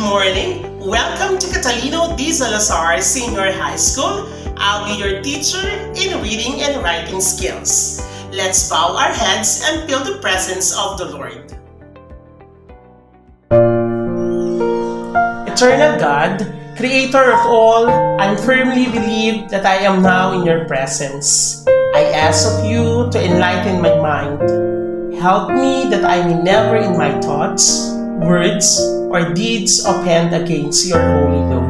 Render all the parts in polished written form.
morning! Welcome to Catalino D. Salazar Senior High School. I'll be your teacher in reading and writing skills. Let's bow our heads and feel the presence of the Lord. Eternal God, Creator of all, I firmly believe that I am now in your presence. I ask of you to enlighten my mind. Help me that I may never in my thoughts, words, or deeds offend against your holy law.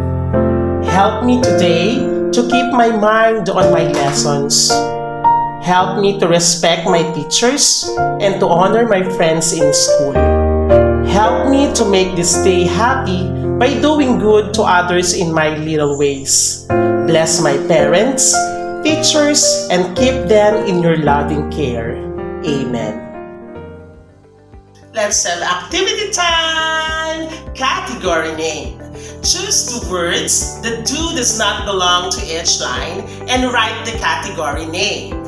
Help me today to keep my mind on my lessons. Help me to respect my teachers and to honor my friends in school. Help me to make this day happy by doing good to others in my little ways. Bless my parents, teachers, and keep them in your loving care. Amen. Let's have activity time! Category name. Choose the words that does not belong to each line and write the category name.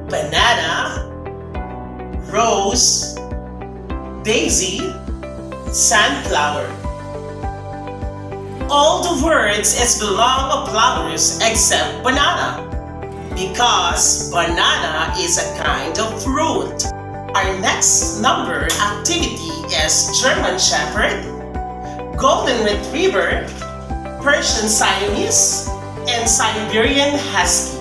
Banana, rose, daisy, sunflower. All the words belong of flowers except banana, because banana is a kind of fruit. Our next number activity is German Shepherd, Golden Retriever, Persian Siamese, and Siberian Husky.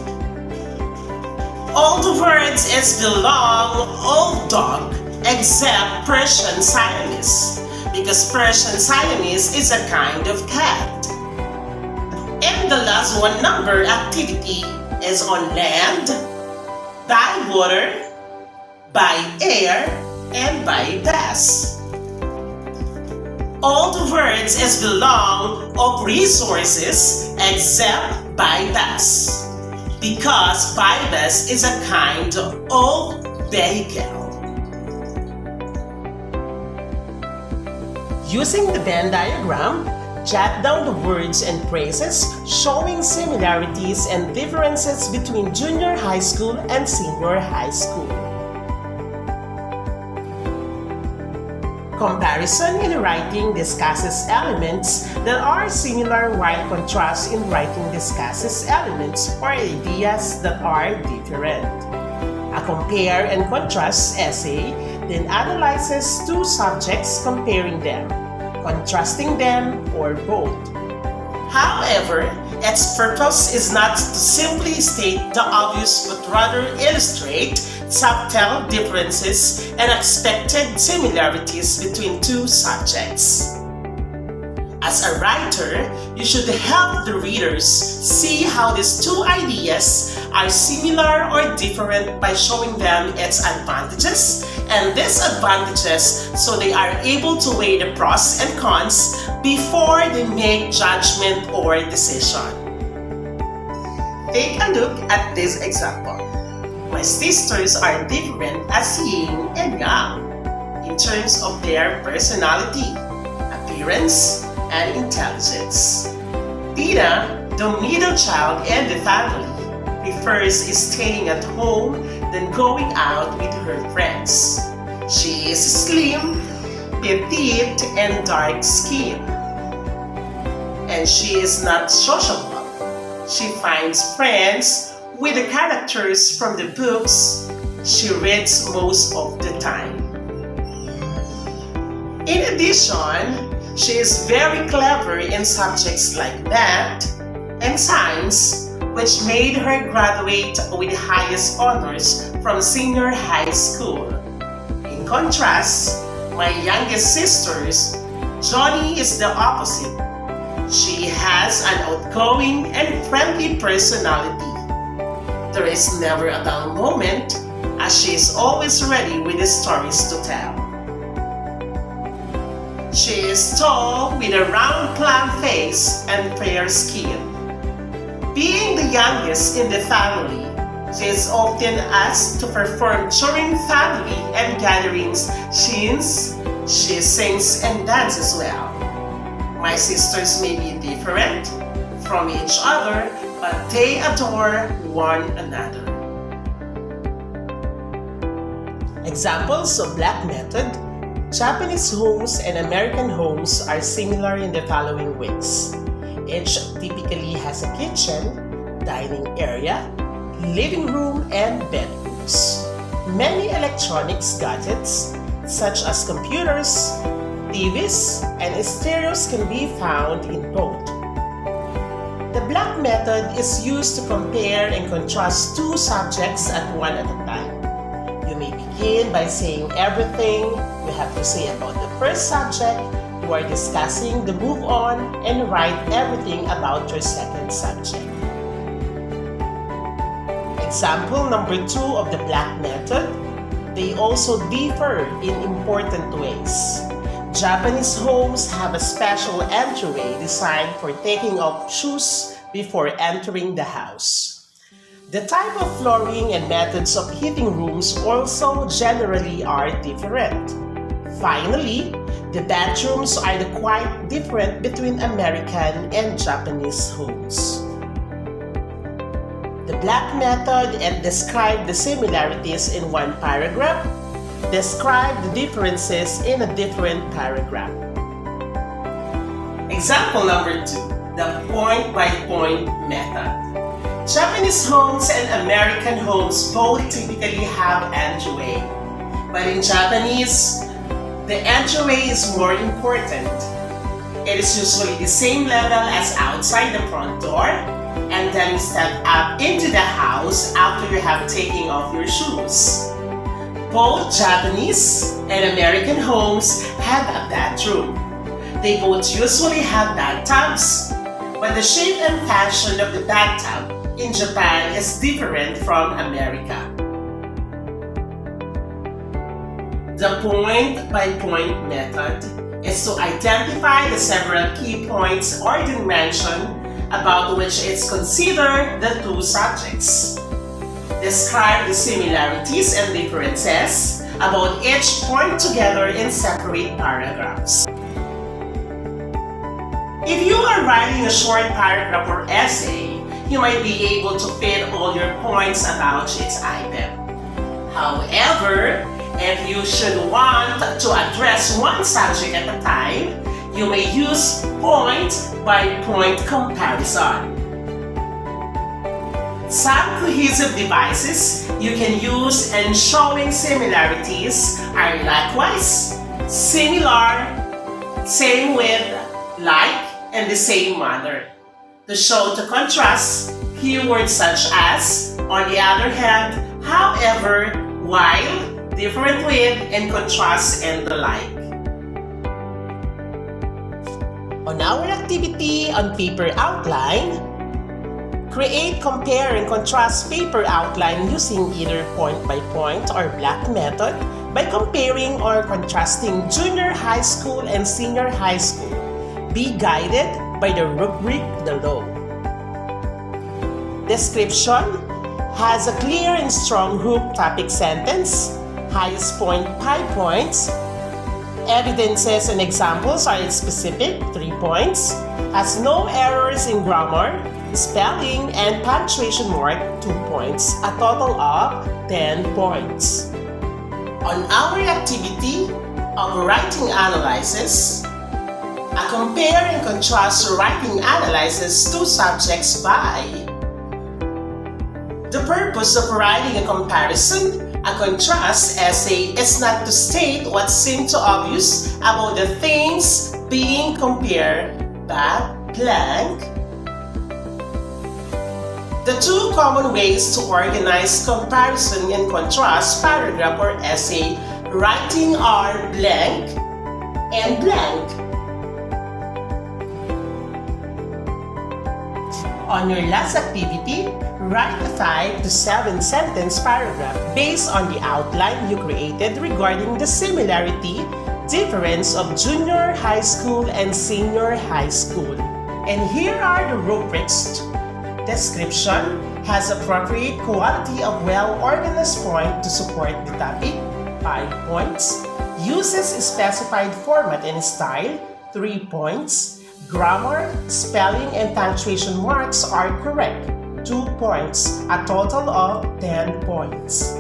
All the words belong of dog except Persian Siamese, because Persian Siamese is a kind of cat. And the last one number activity is on land, by water, by air, and by gas. All the words belong of resources except by bus, because by bus is a kind of vehicle. Using the Venn diagram, jot down the words and phrases showing similarities and differences between junior high school and senior high school. Comparison in writing discusses elements that are similar, while contrast in writing discusses elements or ideas that are different. A compare and contrast essay then analyzes two subjects, comparing them, contrasting them, or both. However, its purpose is not to simply state the obvious but rather illustrate subtle differences and expected similarities between two subjects. As a writer, you should help the readers see how these two ideas are similar or different by showing them its advantages and disadvantages, so they are able to weigh the pros and cons before they make judgment or decision. Take a look at this example. My sisters are different as yin and yang in terms of their personality, appearance, and intelligence. Tina, the middle child in the family, prefers staying at home than going out with her friends. She is slim, petite, and dark-skinned. And she is not sociable. She finds friends with the characters from the books she reads most of the time. In addition, she is very clever in subjects like math and science, which made her graduate with the highest honors from senior high school. In contrast, my youngest sisters, Johnny is the opposite. She has an outgoing and friendly personality. There is never a dull moment, as she is always ready with the stories to tell. She is tall with a round plum face and fair skin. Being the youngest in the family, she is often asked to perform during family and gatherings since she sings and dances well. My sisters may be different from each other, but they adore one another. Examples of black method: Japanese homes and American homes are similar in the following ways. Each typically has a kitchen, dining area, living room, and bedrooms. Many electronics gadgets, such as computers, TVs, and stereos can be found in both. The block method is used to compare and contrast two subjects at one at a time. You may begin by saying everything you have to say about the first subject you are discussing, then move on and write everything about your second subject. Example number 2 of the block method. They also differ in important ways. Japanese homes have a special entryway designed for taking off shoes before entering the house. The type of flooring and methods of heating rooms also generally are different. Finally, the bedrooms are quite different between American and Japanese homes. The block method and describe the similarities in one paragraph, describe the differences in a different paragraph. Example number 2, the point-by-point method. Japanese homes and American homes both typically have entryway, but in Japanese, the entryway is more important. It is usually the same level as outside the front door, and then you step up into the house after you have taken off your shoes. Both Japanese and American homes have a bathroom. They both usually have bathtubs, but the shape and function of the bathtub in Japan is different from America. The point-by-point method is to identify the several key points or dimensions about which it's considered the two subjects. Describe the similarities and differences about each point together in separate paragraphs. If you are writing a short paragraph or essay, you might be able to fit all your points about each item. However, if you should want to address one subject at a time, you may use point-by-point comparison. Some cohesive devices you can use in showing similarities are likewise, similar, same with, like, and the same manner. To show the contrast, keywords such as, on the other hand, however, while, different with, and contrast, and the like. On our activity on paper outline, create, compare, and contrast paper outline using either point-by-point or block method by comparing or contrasting junior high school and senior high school. Be guided by the rubric below. Description has a clear and strong hook topic sentence, highest point 5 points. Evidences and examples are specific 3 points, has no errors in grammar, spelling, and punctuation mark 2 points, a total of 10 points. On our activity of writing analysis, a compare and contrast writing analyzes two subjects by the purpose of writing a comparison. A contrast essay is not to state what seemed too obvious about the things being compared, but blank. The two common ways to organize comparison and contrast paragraph or essay writing are blank and blank. On your last activity, write a 5 to 7 sentence paragraph based on the outline you created regarding the similarity, difference of junior high school and senior high school. And here are the rubrics. Description has appropriate quality of well-organized point to support the topic, 5 points. Uses specified format and style, 3 points. Grammar, spelling, and punctuation marks are correct, 2 points, a total of 10 points.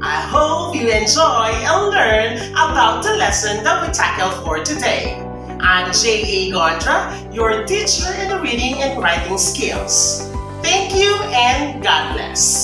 I hope you enjoy and learn about the lesson that we tackled for today. I'm J.A. Gondra, your teacher in reading and writing skills. Thank you and God bless.